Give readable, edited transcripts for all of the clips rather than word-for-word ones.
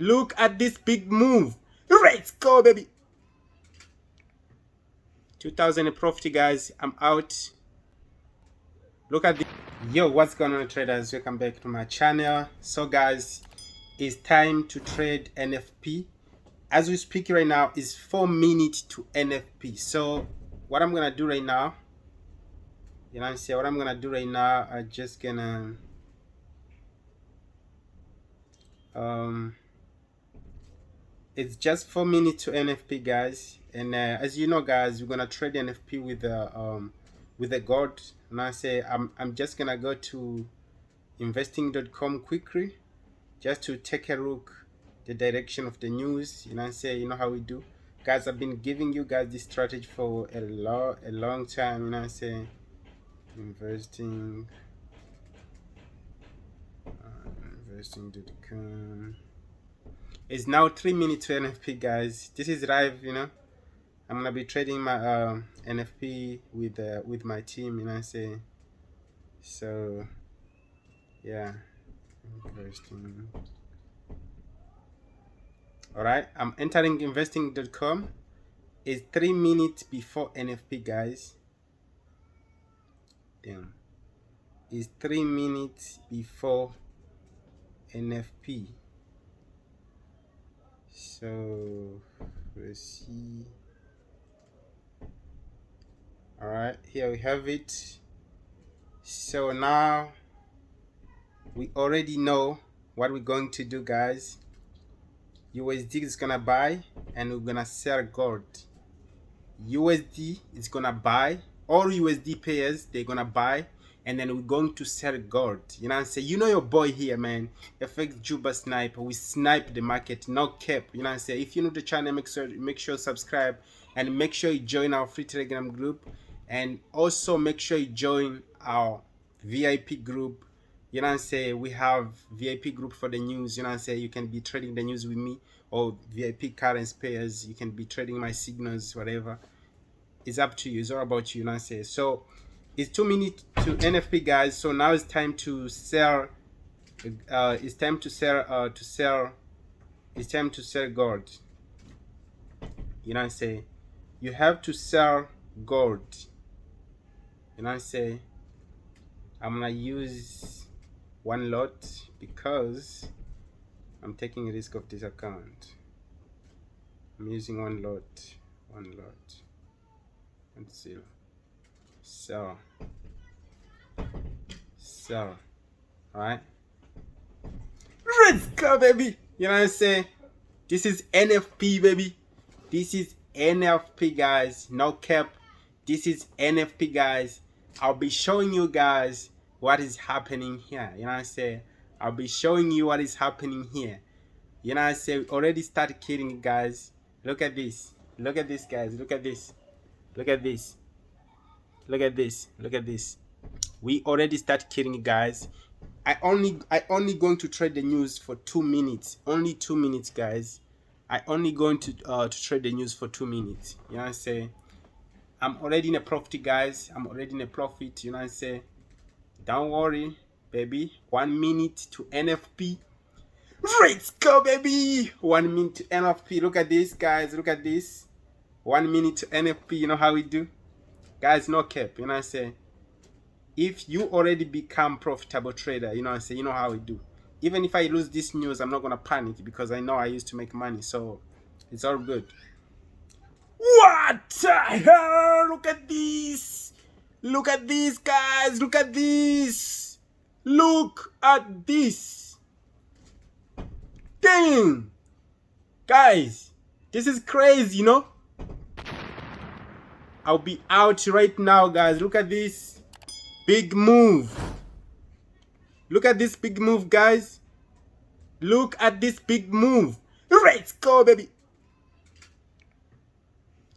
Look at this big move. Let's go, baby. 2000 in profit, guys. I'm out. Look at this. Yo, what's going on, traders? Welcome back to my channel. So guys, it's time to trade NFP. As we speak right now, it's 4 minutes to NFP. So what I'm gonna do right now, what I'm gonna do right now, I'm just gonna it's just 4 minutes to NFP, guys. And as you know, guys, we're gonna trade NFP with the god. And I'm just gonna go to investing.com quickly just to take a look the direction of the news. You know how we do, guys. I've been giving you guys this strategy for a long time. Investing investing.com. It's now 3 minutes to NFP, guys. This is live. I'm gonna be trading my NFP with my team. So yeah, investing. All right, I'm entering investing.com. It's 3 minutes before NFP, guys. Damn, it's 3 minutes before NFP. So let's see. All right, here we have it. So now we already know what we're going to do, guys. USD is gonna buy and we're gonna sell gold. USD is gonna buy, all USD pairs, they're gonna buy, and then we're going to sell gold. You know your boy here, man, FX Juba Sniper. We snipe the market, no cap. If you're new to the channel, make sure subscribe, and make sure you join our free Telegram group, and also make sure you join our VIP group. We have VIP group for the news. You can be trading the news with me, or VIP currency pairs. You can be trading my signals, whatever. It's up to you. It's all about you. So it's 2 minutes to NFP, guys. So now it's time to sell. It's time to sell. It's time to sell gold. You have to sell gold. I'm gonna use one lot because I'm taking a risk of this account. I'm using one lot. And sell. All right, let's go, baby. This is NFP, baby. This is NFP, guys. No cap. This is NFP, guys. I'll be showing you guys what is happening here. I'll be showing you what is happening here. We already started killing, guys. Look at this, guys. Look at this. We already start killing, guys. I only going to trade the news for 2 minutes. Only 2 minutes, guys. I only going to trade the news for 2 minutes. I'm already in a profit, guys. I'm already in a profit. Don't worry, baby. 1 minute to NFP. Let's go, baby. 1 minute to NFP. Look at this, guys. Look at this. 1 minute to NFP. You know how we do, guys. No cap. If you already become profitable trader, you know how we do. Even if I lose this news, I'm not gonna panic because I know I used to make money, so it's all good. What the hell? Look at this. Look at this, guys. Look at this. Look at this. Dang. Guys, this is crazy, I'll be out right now, guys. Look at this big move. Look at this big move, guys. Look at this big move. Let's go, baby.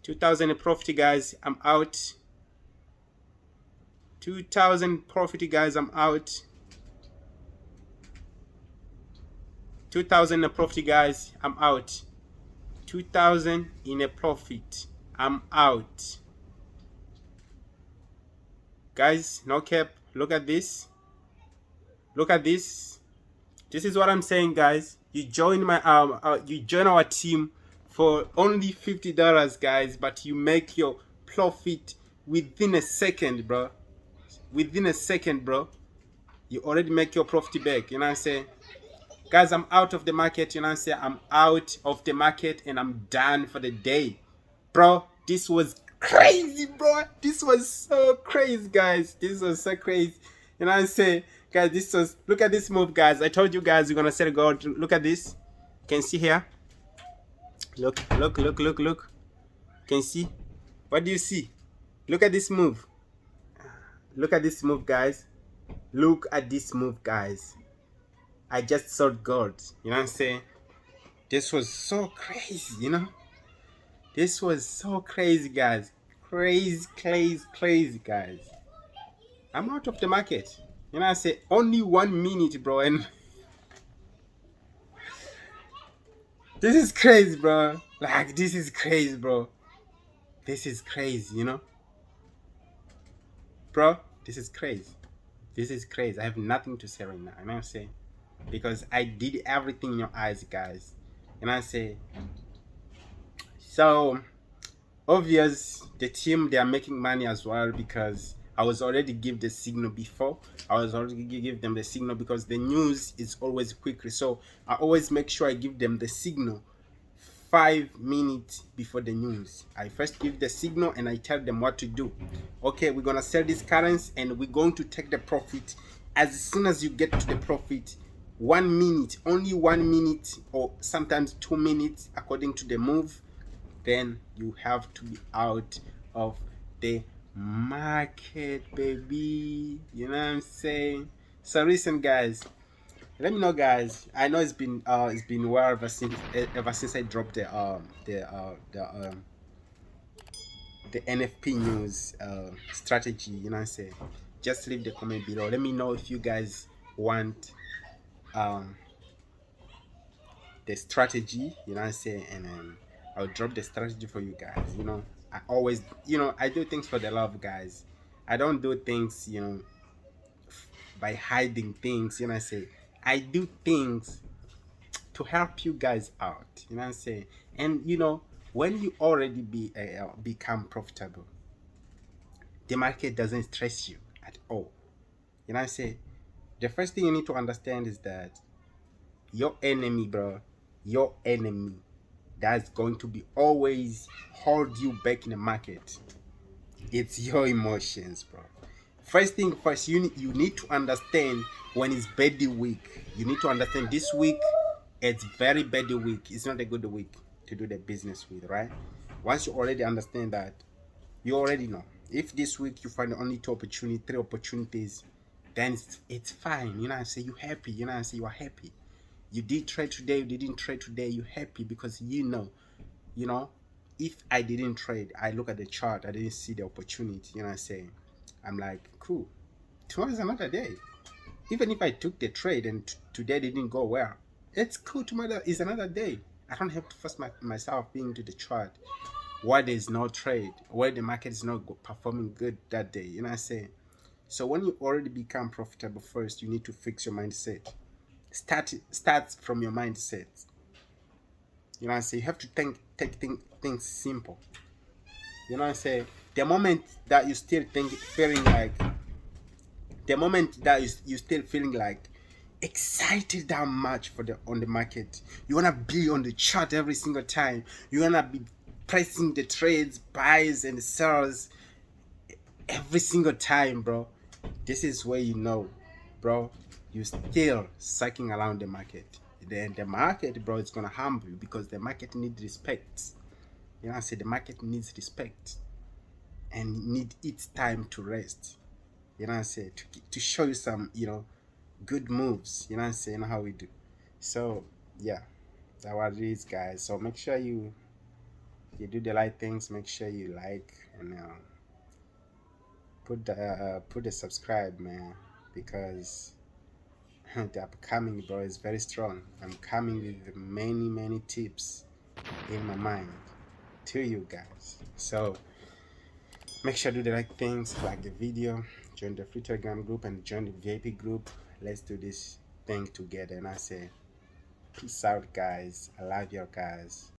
2000 profit, guys. I'm out. 2000 profit, guys. I'm out. 2000 in a profit, guys. I'm out. 2000 in a profit. I'm out. Guys, no cap. Look at this. Look at this. This is what I'm saying, guys. You join you join our team for only $50, guys, but you make your profit within a second, bro. Within a second, bro. You already make your profit back. You know what I'm saying? Guys, I'm out of the market. You know what I'm saying? I'm out of the market and I'm done for the day. Bro, this was crazy, bro. This was so crazy, guys. This was so crazy. You know what I'm saying? Guys, this was, look at this move, guys. I told you guys we're gonna set a goal. Look at this. Can you see here? Look. Can you see? What do you see? Look at this move. Look at this move, guys. Look at this move, guys. I just sold gold. You know what I'm saying? This was so crazy, you know? This was so crazy, guys. Crazy, guys. I'm out of the market. You know, I say only 1 minute, bro, and this is crazy, bro. Like, this is crazy, bro. This is crazy, you know? Bro, this is crazy. This is crazy. I have nothing to say right now. You know what I'm saying? Because I did everything in your eyes, guys. You know what I'm saying? So, obvious, the team, they are making money as well, because I was already give the signal before. I was already give them the signal because the news is always quickly. So I always make sure I give them the signal 5 minutes before the news. I first give the signal and I tell them what to do. Okay, we're gonna sell this currency and we're going to take the profit. As soon as you get to the profit, 1 minute, only 1 minute, or sometimes 2 minutes according to the move, then you have to be out of the market, baby. You know what I'm saying? So listen, guys, let me know, guys. I know it's been a while ever since I dropped the NFP news strategy. You know what I'm saying? Just leave the comment below. Let me know if you guys want the strategy. You know what I'm saying? And I'll drop the strategy for you guys. You know, I always, you know, I do things for the love, guys. I don't do things, you know, by hiding things. You know what I'm saying? I do things to help you guys out. You know what I'm saying? And you know, when you already become profitable, the market doesn't stress you at all. You know what I'm saying? The first thing you need to understand is that your enemy, bro, your enemy, that's going to be always hold you back in the market. It's your emotions, bro. First thing first, you need to understand when it's bad week. You need to understand this week, it's very bad week. It's not a good week to do the business with, right? Once you already understand that, you already know. If this week you find only 3 opportunities, then it's fine. You know, I say you happy. You know, I say you are happy. You did trade today, you didn't trade today, you happy because you know, if I didn't trade, I look at the chart, I didn't see the opportunity, you know what I'm saying? I'm like, cool, tomorrow is another day. Even if I took the trade and today didn't go well, it's cool, tomorrow is another day. I don't have to force myself being to the chart why there's no trade, where the market is not performing good that day, you know what I'm saying? So when you already become profitable, first you need to fix your mindset. Start from your mindset. You know what I'm saying? You have to take things simple. You know what I'm saying? The moment that you still feeling like, the moment that you still feeling like excited that much for on the market, you wanna be on the chart every single time. You wanna be pressing the trades, buys and sells every single time, bro. This is where you know, bro, you still sucking around the market. Then the market, bro, is gonna humble you because the market needs respect. You know what I say? The market needs respect and need its time to rest. You know what I say? To show you some, you know, good moves. You know what I'm saying? How we do. So yeah, that's what it is, guys. So make sure you do the right things. Make sure you like and put the subscribe, man, because the upcoming, bro, is very strong. I'm coming with many tips in my mind to you guys. So make sure to do the right things, like the video, join the free Telegram group and join the VIP group. Let's do this thing together. And I say, peace out, guys. I love you guys.